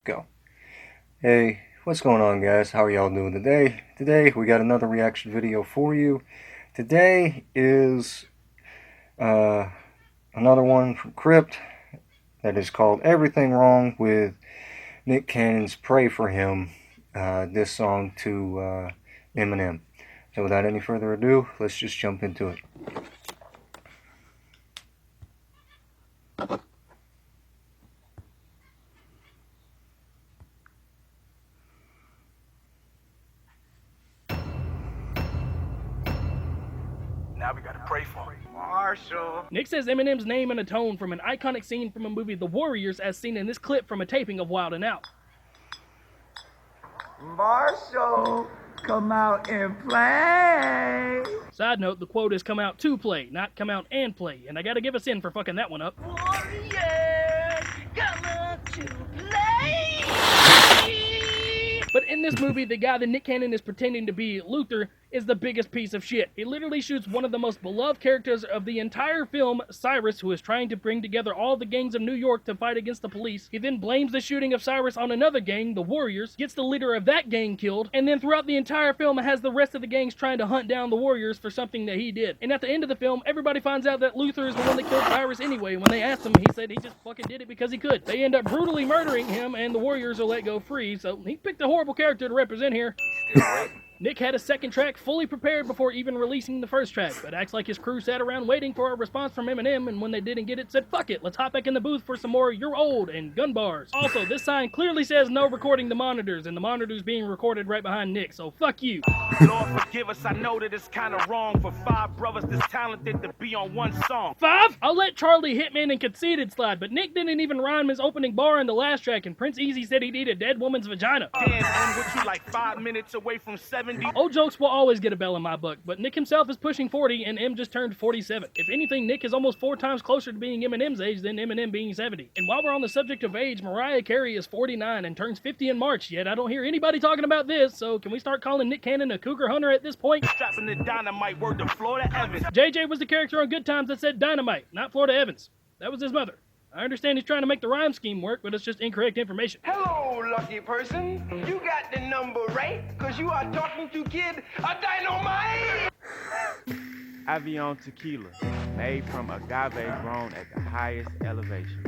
Go. Hey, what's going on, guys? How are y'all doing today? Today we got another reaction video for you. Today is another one from Crypt that is called Everything Wrong with Nick Cannon's Pray for Him, this song to Eminem. So without any further ado, let's just jump into it. Now we gotta pray for him. Marshall. Nick says Eminem's name and a tone from an iconic scene from a movie The Warriors as seen in this clip from a taping of Wild 'N Out. Marshall, come out and play. Side note, the quote is come out to play, not come out and play, and I gotta give us in for fucking that one up. Warriors, come out to play. But in this movie, the guy that Nick Cannon is pretending to be, Luther, is the biggest piece of shit. He literally shoots one of the most beloved characters of the entire film, Cyrus, who is trying to bring together all the gangs of New York to fight against the police. He then blames the shooting of Cyrus on another gang, the Warriors, gets the leader of that gang killed, and then throughout the entire film has the rest of the gangs trying to hunt down the Warriors for something that he did. And at the end of the film, everybody finds out that Luther is the one that killed Cyrus anyway. When they asked him, he said he just fucking did it because he could. They end up brutally murdering him, and the Warriors are let go free, so he picked a horrible character to represent here. Nick had a second track fully prepared before even releasing the first track, but acts like his crew sat around waiting for a response from Eminem, and when they didn't get it, said, fuck it, let's hop back in the booth for some more You're Old and gun bars. Also, this sign clearly says no recording the monitors, and the monitors being recorded right behind Nick, so fuck you. Lord forgive us, I know that it's kinda wrong for five brothers this talented to be on one song. 5? I'll let Charlie, Hitman, and Conceited slide, but Nick didn't even rhyme his opening bar in the last track, and Prince Easy said he'd eat a dead woman's vagina. Damn, I'm with you like 5 minutes away from 70. Old jokes will always get a bell in my book, but Nick himself is pushing 40 and M just turned 47. If anything, Nick is almost 4 times closer to being Eminem's age than Eminem being 70. And while we're on the subject of age, Mariah Carey is 49 and turns 50 in March, yet I don't hear anybody talking about this, so can we start calling Nick Cannon a cougar hunter at this point? Strapping the dynamite, word to Florida Evans. JJ was the character on Good Times that said dynamite, not Florida Evans. That was his mother. I understand he's trying to make the rhyme scheme work, but it's just incorrect information. Hello, lucky person. You got the number right, because you are talking to Kid a Dynamite. Avion tequila, made from agave grown at the highest elevation.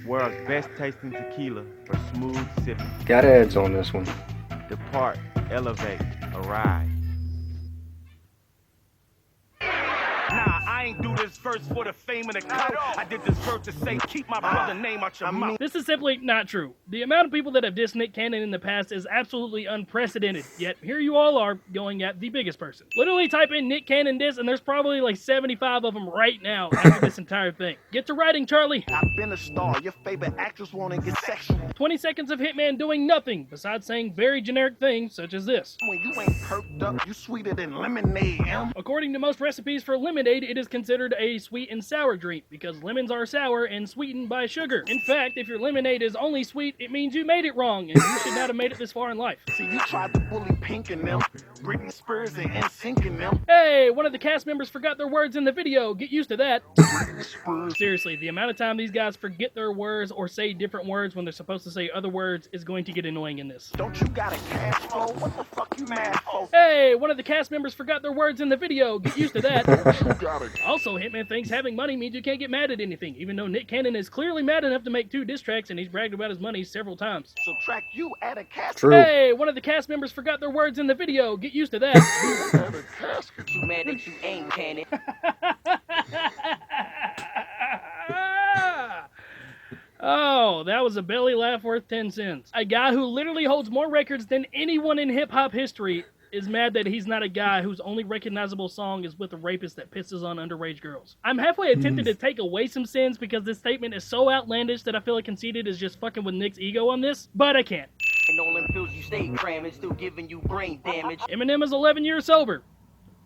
World's best tasting tequila for smooth sipping. Got ads on this one. Depart, elevate, arrive. Nah, I ain't do this verse for the fame and the clout. I did this verse to say, keep my brother name out your mouth. This is simply not true. The amount of people that have dissed Nick Cannon in the past is absolutely unprecedented, yet here you all are going at the biggest person. Literally type in Nick Cannon diss and there's probably like 75 of them right now after this entire thing. Get to writing, Charlie. I've been a star. Your favorite actress wanna get sexual. 20 seconds of Hitman doing nothing besides saying very generic things such as this. When you ain't perked up, you sweeter than lemonade, M. According to most recipes for lemonade, it is considered a sweet and sour drink because lemons are sour and sweetened by sugar. In fact, if your lemonade is only sweet, it means you made it wrong and you should not have made it this far in life. See, you tried to bully Pink and them, Britney Spears and NSYNC and them. Hey, one of the cast members forgot their words in the video. Get used to that. Britney Spears. Seriously, the amount of time these guys forget their words or say different words when they're supposed to say other words is going to get annoying in this. Don't you got a cash flow? What the fuck you mad for? Hey, one of the cast members forgot their words in the video. Get used to that. You got it. Also, Hitman thinks having money means you can't get mad at anything, even though Nick Cannon is clearly mad enough to make 2 diss tracks and he's bragged about his money several times. Subtract you, add a cash. True. Hey, one of the cast members forgot their words in the video. Get used to that. Add a casket. You mad that you ain't Cannon. Oh, that was a belly laugh worth 10 cents. A guy who literally holds more records than anyone in hip-hop history is mad that he's not a guy whose only recognizable song is with a rapist that pisses on underage girls. I'm halfway tempted to take away some sins because this statement is so outlandish that I feel like Conceited is just fucking with Nick's ego on this, but I can't. And all them pills you stay cramming, still giving you brain damage. Eminem is 11 years sober.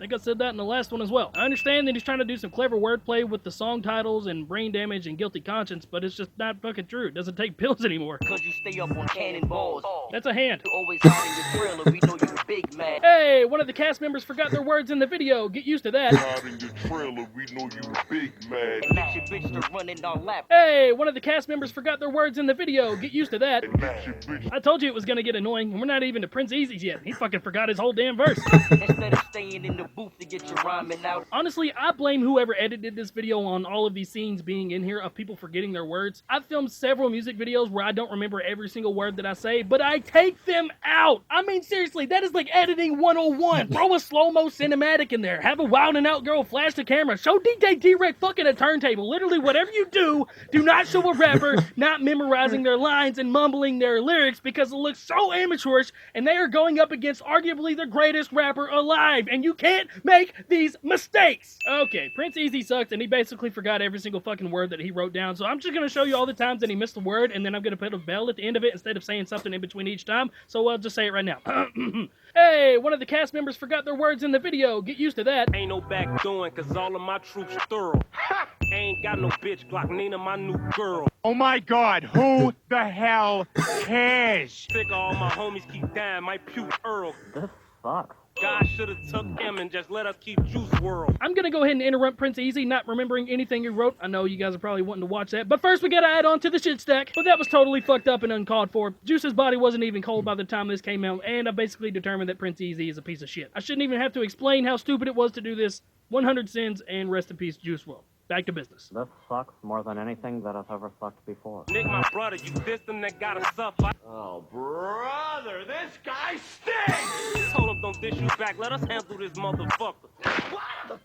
think I said that in the last one as well. I understand that he's trying to do some clever wordplay with the song titles and Brain Damage and Guilty Conscience, but it's just not fucking true. It doesn't take pills anymore. Cause you stay up on cannonballs. That's a hand. You always hiding your trailer, we know you big man. Hey, one of the cast members forgot their words in the video. Get used to that. Hiding your trailer, we know you big mad. And get your bitch to running on lap. Hey, one of the cast members forgot their words in the video. Get used to that. Get your bitch. I told you it was gonna get annoying. We're not even to Prince Easy's yet. He fucking forgot his whole damn verse. Instead of staying in the booth to get your rhyming out. Honestly, I blame whoever edited this video on all of these scenes being in here of people forgetting their words. I've filmed several music videos where I don't remember every single word that I say, but I take them out. I mean, seriously, that is like editing 101. Throw a slow-mo cinematic in there. Have a wild and out girl flash the camera. Show DJ T-Rex fucking a turntable. Literally, whatever you do not show a rapper not memorizing their lines and mumbling their lyrics because it looks so amateurish and they are going up against arguably the greatest rapper alive, and you can't make these mistakes. Okay, Prince Easy sucks, and he basically forgot every single fucking word that he wrote down, so I'm just gonna show you all the times that he missed a word, and then I'm gonna put a bell at the end of it instead of saying something in between each time, so I'll just say it right now. Hey, one of the cast members forgot their words in the video. Get used to that. Ain't no back doing, cause all of my troops thorough. Ain't got no bitch Glock, Nina, my new girl. Oh my God, who the hell cares? Sick of all my homies keep dying, my puke Earl. This sucks. God should've took him and just let us keep Juice World. I'm gonna go ahead and interrupt Prince Easy, not remembering anything he wrote. I know you guys are probably wanting to watch that, but first we gotta add on to the shit stack. But that was totally fucked up and uncalled for. Juice's body wasn't even cold by the time this came out, and I basically determined that Prince Easy is a piece of shit. I shouldn't even have to explain how stupid it was to do this. 100 sins, and rest in peace, Juice WRLD. Back to business. This sucks more than anything that has ever sucked before. Nick, my brother, you dissed him, that gotta suffer. Oh, brother, this guy stinks! Told him don't dish you back, let us handle this motherfucker. What the fuck?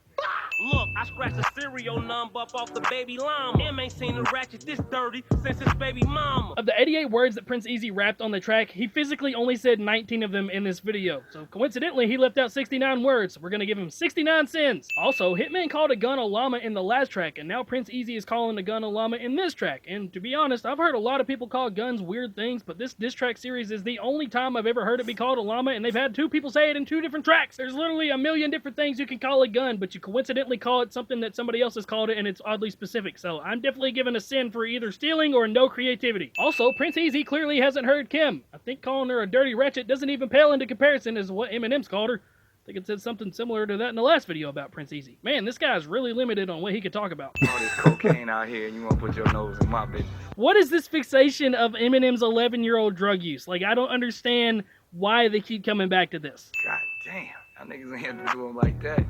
Look, I scratched the cereal number up off the baby llama. Him ain't seen a ratchet this dirty since his baby mama. Of the 88 words that Prince Easy rapped on the track, he physically only said 19 of them in this video. So coincidentally, he left out 69 words. We're gonna give him 69 sins. Also, Hitman called a gun a llama in the last track, and now Prince Easy is calling a gun a llama in this track. And to be honest, I've heard a lot of people call guns weird things, but this diss track series is the only time I've ever heard it be called a llama, and they've had two people say it in two different tracks. There's literally a million different things you can call a gun, but you coincidentally call it something that somebody else has called it, and it's oddly specific. So I'm definitely giving a sin for either stealing or no creativity. Also, Prince Easy clearly hasn't heard Kim. I think calling her a dirty ratchet doesn't even pale into comparison as what Eminem's called her. I think it said something similar to that in the last video about Prince Easy. Man, this guy's really limited on what he could talk about. All this cocaine out here, and you want to put your nose in my business. What is this fixation of Eminem's 11-year-old drug use? Like, I don't understand why they keep coming back to this. God damn, y'all niggas ain't have to do them like that.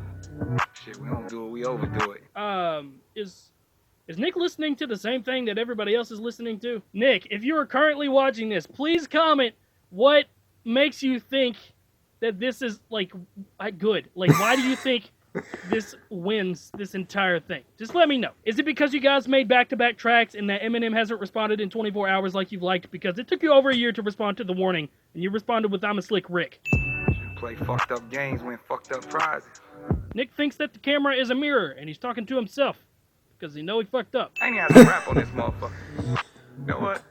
Shit, we don't do it, we overdo it. Is Nick listening to the same thing that everybody else is listening to? Nick, if you are currently watching this, please comment what makes you think that this is, like good. Like, why do you think this wins this entire thing? Just let me know. Is it because you guys made back-to-back tracks and that Eminem hasn't responded in 24 hours like you've liked? Because it took you over a year to respond to the warning, and you responded with I'm a Slick Rick. Play fucked up games, win fucked up prizes. Nick thinks that the camera is a mirror, and he's talking to himself. Because he know he fucked up. I ain't have to rap on this motherfucker. You know what?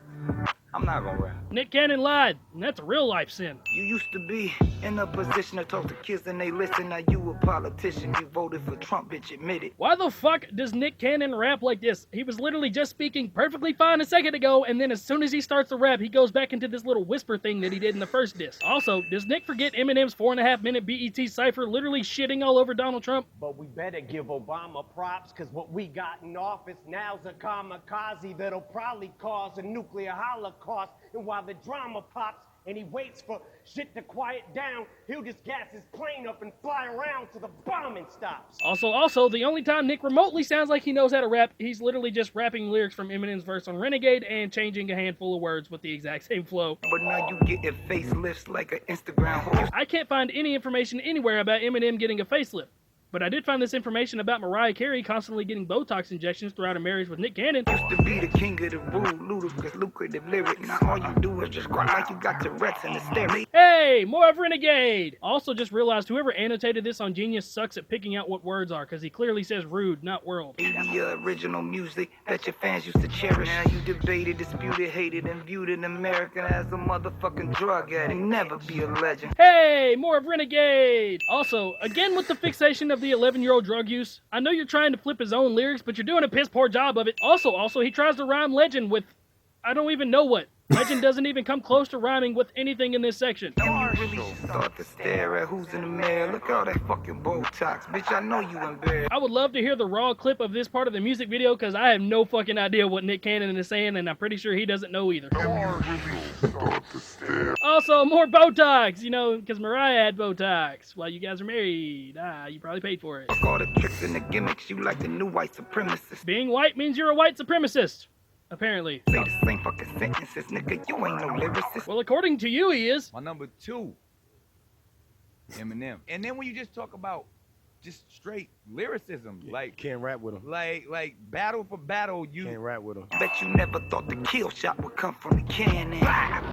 I'm not gonna rap. Nick Cannon lied, and that's a real life sin. You used to be in a position to talk to kids and they listen. Now you a politician. You voted for Trump, bitch, admit it. Why the fuck does Nick Cannon rap like this? He was literally just speaking perfectly fine a second ago, and then as soon as he starts to rap, he goes back into this little whisper thing that he did in the first diss. Also, does Nick forget Eminem's 4.5-minute BET cipher literally shitting all over Donald Trump? But we better give Obama props, because what we got in office now's a kamikaze that'll probably cause a nuclear holocaust. And while the drama pops and he waits for shit to quiet down, he'll just gas his plane up and fly around till the bombing stops. Also, the only time Nick remotely sounds like he knows how to rap, he's literally just rapping lyrics from Eminem's verse on Renegade and changing a handful of words with the exact same flow. But now you getting facelifts like an Instagram horse. I can't find any information anywhere about Eminem getting a facelift. But I did find this information about Mariah Carey constantly getting Botox injections throughout her marriage with Nick Cannon. Used to be the king of the rude, ludicrous, lucrative lyrics. Now all you do is just cry like you got Tourette's and hysterics. Hey, more of Renegade! Also just realized whoever annotated this on Genius sucks at picking out what words are, because he clearly says rude, not world. The original music that your fans used to cherish. Now you debated, disputed, hated, and viewed an American as a motherfucking drug addict. Never be a legend. Hey, more of Renegade! Also, again with the fixation of the 11-year-old drug use, I know you're trying to flip his own lyrics, but you're doing a piss poor job of it. Also, he tries to rhyme legend with, I don't even know what. Legend doesn't even come close to rhyming with anything in this section. And you really should start to stare at who's in the mirror. Look at all that fucking Botox. Bitch, I know you embarrassed. I would love to hear the raw clip of this part of the music video, because I have no fucking idea what Nick Cannon is saying, and I'm pretty sure he doesn't know either. Also, more Botox, you know, because Mariah had Botox while you guys are married. You probably paid for it. Fuck all the tricks and the gimmicks. You like the new white supremacist. Being white means you're a white supremacist. Apparently. Say the same fucking sentences, nigga. You ain't no lyricist. Well, according to you, he is. My number 2, Eminem. And then when you just talk about just straight lyricism, like can't rap with him. Like battle for battle, you can't rap with him. Bet you never thought the kill shot would come from the cannon.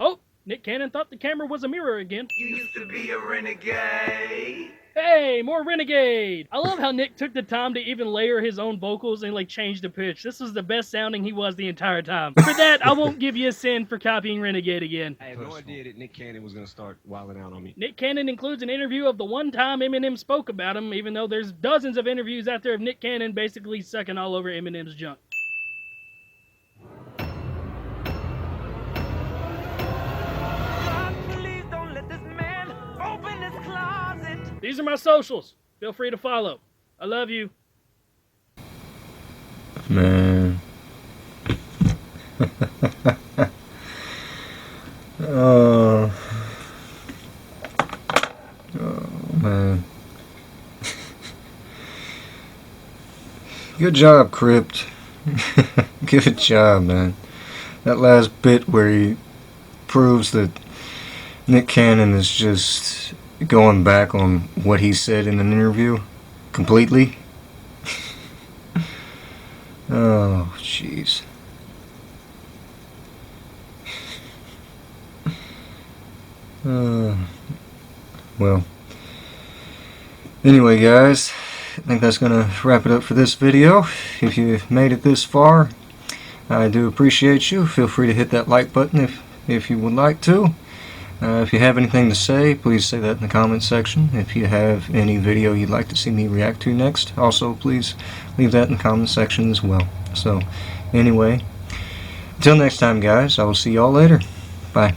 Oh, Nick Cannon thought the camera was a mirror again. You used to be a renegade. Hey, more Renegade! I love how Nick took the time to even layer his own vocals and like change the pitch. This was the best sounding he was the entire time. For that, I won't give you a sin for copying Renegade again. I had no idea that Nick Cannon was gonna start wilding out on me. Nick Cannon includes an interview of the one time Eminem spoke about him, even though there's dozens of interviews out there of Nick Cannon basically sucking all over Eminem's junk. These are my socials. Feel free to follow. I love you. Man. Oh, man. Good job, Crypt. Good job, man. That last bit where he proves that Nick Cannon is just going back on what he said in an interview completely. Oh, jeez. Well, anyway, guys, I think that's gonna wrap it up for this video. If you made it this far, I do appreciate you. Feel free to hit that like button if you would like to. If you have anything to say, please say that in the comments section. If you have any video you'd like to see me react to next, also please leave that in the comments section as well. So, anyway, until next time, guys, I will see y'all later. Bye.